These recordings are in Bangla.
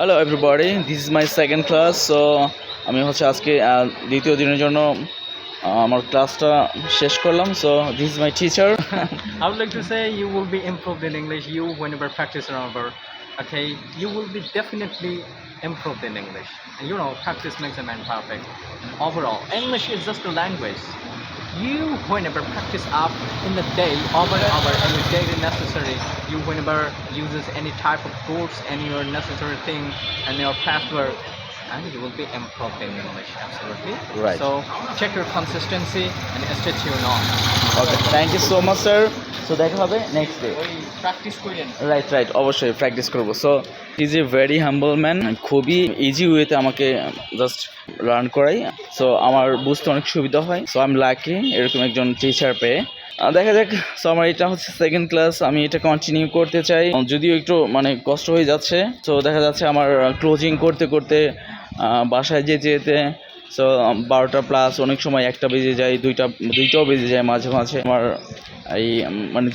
Hello everybody, this is my second class. So আমি হচ্ছে আজকে দ্বিতীয় দিনের জন্য আমার ক্লাসটা শেষ করলাম। So this is my teacher. I would like to say you will be improved in English. You whenever practice around, okay, you will be definitely improved in English. And you know, practice makes a man perfect. And overall, English is just a language. You whenever practice up in the day, over and over, and your daily necessary. You whenever uses any type of tools and your necessary thing and your past work. And you will be improved in English, absolutely. Right. So check your consistency and stay tuned on. Okay, thank you so much sir. So দেখা হবে নেক্সট ডে। প্র্যাকটিস করেন। রাইট, অবশ্যই প্র্যাকটিস করবো। So is a very humble man, খুবই ইজি ওয়েতে আমাকে জাস্ট লার্ন করাই। সো আমার বুঝতে অনেক সুবিধা হয়। সো আমি লাকি এরকম একজন টিচার পেয়ে। দেখা যাক। সো আমার এটা হচ্ছে সেকেন্ড ক্লাস, আমি এটা কন্টিনিউ করতে চাই, যদিও একটু কষ্ট হয়ে যাচ্ছে। সো দেখা যাচ্ছে আমার ক্লোজিং করতে করতে বাসায় যেতে সো 12টা প্লাস, অনেক সময় 1টা বেজে যায়, দুইটাও বেজে যায় মাঝে মাঝে। আমার এই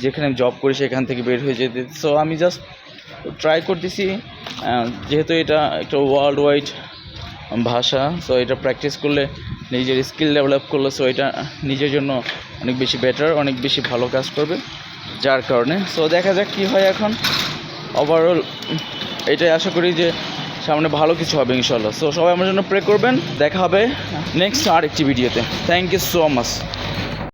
যেখানে আমি জব করি সেখান থেকে বের হয়ে যেতে। সো আমি জাস্ট ট্রাই করতেছি, যেহেতু এটা একটা ওয়ার্ল্ড ওয়াইড ভাষা। সো এটা প্র্যাকটিস করলে, নিজের স্কিল ডেভেলপ করলে, সো এটা নিজের জন্য অনেক বেশি বেটার, অনেক বেশি ভালো কাজ করবে, যার কারণে। সো দেখা যাক কী হয় এখন। ওভারঅল এটাই আশা করি যে সামনে ভালো কিছু হবে ইনশাল্লাহ। সো সবাই আমার জন্য প্রে করবেন। দেখা হবে নেক্সট আরেকটি ভিডিওতে। Thank you so much.